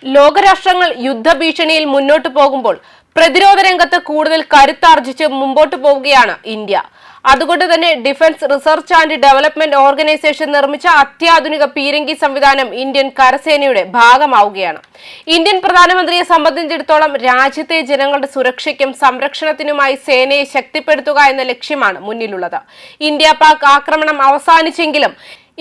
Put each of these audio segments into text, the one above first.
ലോകരാഷ്ട്രങ്ങൾ യുദ്ധഭീഷണിയിൽ മുന്നോട്ടു പോകുമ്പോൾ പ്രതിരോധ രംഗത്ത് കൂടുതൽ കരുത്താർജിച്ച് മുമ്പോട്ടു പോവുകയാണ് ഇന്ത്യ. അതുകൊണ്ട് തന്നെ defence research and development organisation നിർമ്മിച്ച അത്യാധുനിക പീരങ്കി സംവിധാനം ഇന്ത്യൻ കരസേനയുടെ ഭാഗമാവുകയാണ്. ഇന്ത്യൻ പ്രധാനമന്ത്രിയെ സംബന്ധിച്ചിടത്തോളം രാജ്യത്തെ ജനങ്ങളുടെ സുരക്ഷയ്ക്കും സംരക്ഷണത്തിനുമായി സേനയെ ശക്തിപ്പെടുത്തുക എന്ന ലക്ഷ്യമാണ് മുന്നിലുള്ളത്. ഇന്ത്യ പാക് ആക്രമണം അവസാനിച്ചെങ്കിലും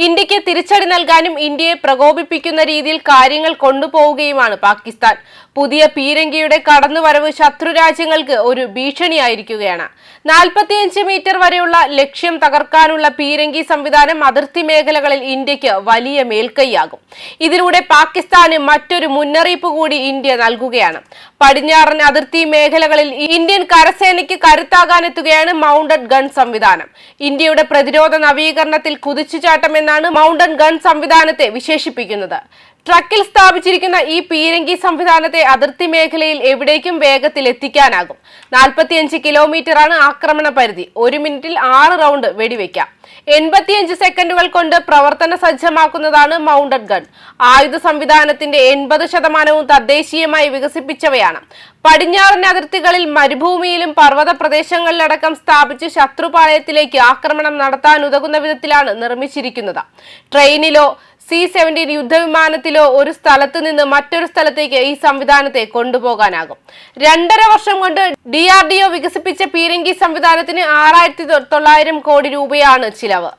ഇന്ത്യക്ക് തിരിച്ചടി നൽകാനും ഇന്ത്യയെ പ്രകോപിപ്പിക്കുന്ന രീതിയിൽ കാര്യങ്ങൾ കൊണ്ടുപോവുകയുമാണ് പാകിസ്ഥാൻ. പുതിയ പീരങ്കിയുടെ കടന്നുവരവ് ശത്രു രാജ്യങ്ങൾക്ക് ഒരു ഭീഷണിയായിരിക്കുകയാണ്. 45 മീറ്റർ വരെയുള്ള ലക്ഷ്യം തകർക്കാനുള്ള പീരങ്കി സംവിധാനം അതിർത്തി മേഖലകളിൽ ഇന്ത്യക്ക് വലിയ മേൽക്കൈയാകും. ഇതിലൂടെ പാകിസ്ഥാന് മറ്റൊരു മുന്നറിയിപ്പ് കൂടി ഇന്ത്യ നൽകുകയാണ്. പടിഞ്ഞാറൻ അതിർത്തി മേഖലകളിൽ ഇന്ത്യൻ കരസേനയ്ക്ക് കരുത്താകാനെത്തുകയാണ് മൗണ്ടഡ് ഗൺ സംവിധാനം. ഇന്ത്യയുടെ പ്രതിരോധ നവീകരണത്തിൽ കുതിച്ചുചാട്ടം എന്നാണ് മൗണ്ടഡ് ഗൺ സംവിധാനത്തെ വിശേഷിപ്പിക്കുന്നത്. ട്രക്കിൽ സ്ഥാപിച്ചിരിക്കുന്ന ഈ പീരങ്കി സംവിധാനത്തെ അതിർത്തി മേഖലയിൽ എവിടേക്കും വേഗത്തിൽ എത്തിക്കാനാകും. 45 കിലോമീറ്ററാണ് ആക്രമണ പരിധി. 1 മിനിറ്റിൽ 6 റൗണ്ട് വെടിവെക്കാം. 85 സെക്കൻഡുകൾ കൊണ്ട് പ്രവർത്തന സജ്ജമാക്കുന്നതാണ് മൗണ്ടഡ് ഗൺ. ആയുധ സംവിധാനത്തിന്റെ 80% തദ്ദേശീയമായി വികസിപ്പിച്ചവയാണ്. പടിഞ്ഞാറൻ അതിർത്തികളിൽ മരുഭൂമിയിലും പർവ്വത പ്രദേശങ്ങളിലടക്കം സ്ഥാപിച്ച് ശത്രുപാളയത്തിലേക്ക് ആക്രമണം നടത്താൻ ഉതകുന്ന വിധത്തിലാണ് നിർമ്മിച്ചിരിക്കുന്നത്. ട്രെയിനിലോ C-17 യുദ്ധവിമാനത്തിലോ ഒരു സ്ഥലത്ത് നിന്ന് മറ്റൊരു സ്ഥലത്തേക്ക് ഈ സംവിധാനത്തെ കൊണ്ടുപോകാനാകും. 2.5 വർഷം കൊണ്ട് DRDO വികസിപ്പിച്ച പീരങ്കി സംവിധാനത്തിന് 6,900 കോടി രൂപയാണ് ചിലവ്.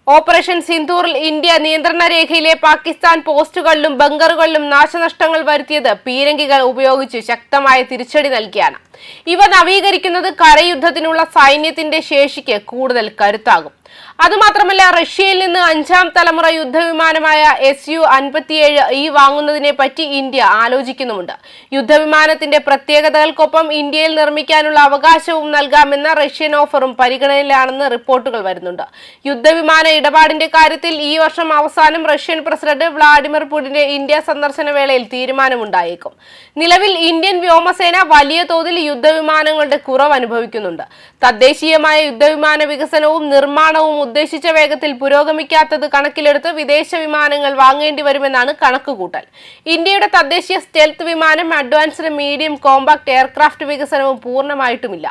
ഓപ്പറേഷൻ സിന്ദൂറിൽ ഇന്ത്യ നിയന്ത്രണ രേഖയിലെ പാകിസ്ഥാൻ പോസ്റ്റുകളിലും ബങ്കറുകളിലും നാശനഷ്ടങ്ങൾ വരുത്തിയത് പീരങ്കികൾ ഉപയോഗിച്ച് ശക്തമായ തിരിച്ചടി നൽകിയാണ്. ഇവ നവീകരിക്കുന്നത് കരയുദ്ധത്തിനുള്ള സൈന്യത്തിന്റെ ശേഷിക്ക് കൂടുതൽ കരുത്താകും. അതുമാത്രമല്ല, റഷ്യയിൽ നിന്ന് 5ാം തലമുറ യുദ്ധവിമാനമായ Su-57 വാങ്ങുന്നതിനെ പറ്റി ഇന്ത്യ ആലോചിക്കുന്നുമുണ്ട്. യുദ്ധവിമാനത്തിന്റെ പ്രത്യേകതകൾക്കൊപ്പം ഇന്ത്യയിൽ നിർമ്മിക്കാനുള്ള അവകാശവും നൽകാമെന്ന റഷ്യൻ ഓഫറും പരിഗണനയിലാണെന്ന് റിപ്പോർട്ടുകൾ വരുന്നുണ്ട്. യുദ്ധവിമാന ഇടപാടിന്റെ കാര്യത്തിൽ ഈ വർഷം അവസാനം റഷ്യൻ പ്രസിഡന്റ് വ്ളാഡിമിർ പുടിന്റെ ഇന്ത്യ സന്ദർശന വേളയിൽ തീരുമാനമുണ്ടായേക്കും. നിലവിൽ ഇന്ത്യൻ വ്യോമസേന വലിയ തോതിൽ യുദ്ധവിമാനങ്ങളുടെ കുറവ് അനുഭവിക്കുന്നുണ്ട്. തദ്ദേശീയമായ യുദ്ധവിമാന വികസനവും നിർമ്മാണവും ഉദ്ദേശിച്ച വേഗത്തിൽ പുരോഗമിക്കാത്തത് കണക്കിലെടുത്ത് വിദേശ വിമാനങ്ങൾ വാങ്ങേണ്ടി വരുമെന്നാണ് കണക്കുകൂട്ടൽ. ഇന്ത്യയുടെ തദ്ദേശീയ സ്റ്റെൽത്ത് വിമാനം, അഡ്വാൻസ്ഡ് മീഡിയം കോമ്പാക്ട് എയർക്രാഫ്റ്റ് വികസനവും പൂർണ്ണമായിട്ടുമില്ല.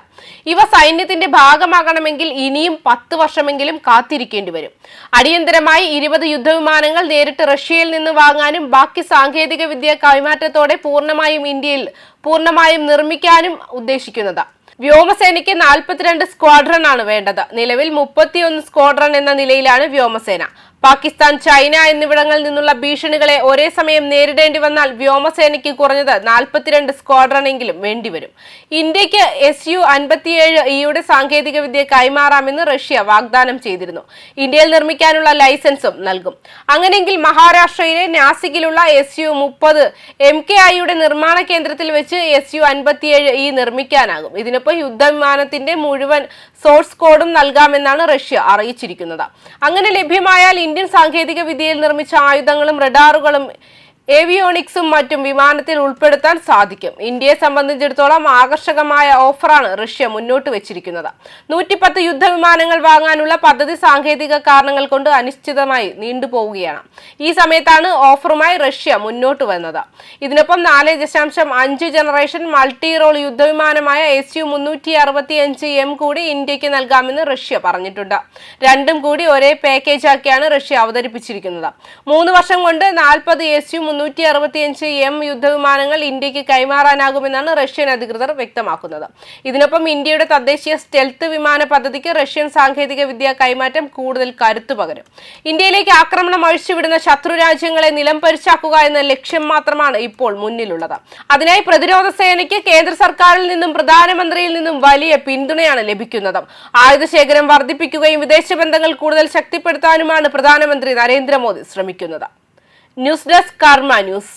ഇവ സൈന്യത്തിന്റെ ഭാഗമാകണമെങ്കിൽ ഇനിയും 10 വർഷമെങ്കിലും കാത്തിരിക്കേണ്ടി വരും. അടിയന്തരമായി 20 യുദ്ധവിമാനങ്ങൾ നേരിട്ട് റഷ്യയിൽ നിന്ന് വാങ്ങാനും ബാക്കി സാങ്കേതിക വിദ്യ കൈമാറ്റത്തോടെ പൂർണ്ണമായും നിർമ്മിക്കാനും ഉദ്ദേശിക്കുന്നത്. വ്യോമസേനയ്ക്ക് 42 സ്ക്വാഡ്രൺ ആണ് വേണ്ടത്. നിലവിൽ 31 സ്ക്വാഡ്രൺ എന്ന നിലയിലാണ് വ്യോമസേന. പാകിസ്ഥാൻ, ചൈന എന്നിവിടങ്ങളിൽ നിന്നുള്ള ഭീഷണികളെ ഒരേ സമയം നേരിടേണ്ടി വന്നാൽ വ്യോമസേനയ്ക്ക് കുറഞ്ഞത് 42 സ്ക്വാഡ്രൺ എങ്കിലും വേണ്ടിവരും. ഇന്ത്യക്ക് Su-57 സാങ്കേതിക വിദ്യ കൈമാറാമെന്ന് റഷ്യ വാഗ്ദാനം ചെയ്തിരുന്നു. ഇന്ത്യയിൽ നിർമ്മിക്കാനുള്ള ലൈസൻസും നൽകും. അങ്ങനെയെങ്കിൽ മഹാരാഷ്ട്രയിലെ നാസിക്കിലുള്ള Su-30 MKI നിർമ്മാണ കേന്ദ്രത്തിൽ വെച്ച് Su-57 നിർമ്മിക്കാനാകും. ഇതിനൊപ്പം യുദ്ധവിമാനത്തിന്റെ മുഴുവൻ സോഴ്സ് കോഡും നൽകാമെന്നാണ് റഷ്യ അറിയിച്ചിരിക്കുന്നത്. അങ്ങനെ ലഭ്യമായാൽ ഇന്ത്യൻ സാങ്കേതിക വിദ്യയിൽ നിർമ്മിച്ച ആയുധങ്ങളും റഡാറുകളും ഏവിയോണിക്സും മറ്റും വിമാനത്തിൽ ഉൾപ്പെടുത്താൻ സാധിക്കും. ഇന്ത്യയെ സംബന്ധിച്ചിടത്തോളം ആകർഷകമായ ഓഫറാണ് റഷ്യ മുന്നോട്ട് വെച്ചിരിക്കുന്നത്. 110 യുദ്ധവിമാനങ്ങൾ വാങ്ങാനുള്ള പദ്ധതി സാങ്കേതിക കാരണങ്ങൾ കൊണ്ട് അനിശ്ചിതമായി നീണ്ടുപോവുകയാണ്. ഈ സമയത്താണ് ഓഫറുമായി റഷ്യ മുന്നോട്ട് വന്നത്. ഇതിനൊപ്പം 4.5 ജനറേഷൻ മൾട്ടി റോൾ യുദ്ധവിമാനമായ Su-365M കൂടി ഇന്ത്യക്ക് നൽകാമെന്ന് റഷ്യ പറഞ്ഞിട്ടുണ്ട്. രണ്ടും കൂടി ഒരേ പാക്കേജാക്കിയാണ് റഷ്യ അവതരിപ്പിച്ചിരിക്കുന്നത്. 3 വർഷം കൊണ്ട് 40 Su-365M യുദ്ധവിമാനങ്ങൾ ഇന്ത്യക്ക് കൈമാറാനാകുമെന്നാണ് റഷ്യൻ അധികൃതർ വ്യക്തമാക്കുന്നത്. ഇതിനൊപ്പം ഇന്ത്യയുടെ തദ്ദേശീയ സ്റ്റെൽത്ത് വിമാന പദ്ധതിക്ക് റഷ്യൻ സാങ്കേതിക വിദ്യ കൈമാറ്റം കൂടുതൽ കരുത്തു പകരും. ഇന്ത്യയിലേക്ക് ആക്രമണം അഴിച്ചുവിടുന്ന ശത്രു രാജ്യങ്ങളെ നിലംപരിശാക്കുക എന്ന ലക്ഷ്യം മാത്രമാണ് ഇപ്പോൾ മുന്നിലുള്ളത്. അതിനായി പ്രതിരോധ സേനയ്ക്ക് കേന്ദ്ര സർക്കാരിൽ നിന്നും പ്രധാനമന്ത്രിയിൽ നിന്നും വലിയ പിന്തുണയാണ് ലഭിക്കുന്നത്. ആയുധശേഖരം വർദ്ധിപ്പിക്കുകയും വിദേശ ബന്ധങ്ങൾ കൂടുതൽ ശക്തിപ്പെടുത്താനുമാണ് പ്രധാനമന്ത്രി നരേന്ദ്രമോദി ശ്രമിക്കുന്നത്. ന്യൂസ് ഡെസ്ക് കർമ്മ ന്യൂസ്.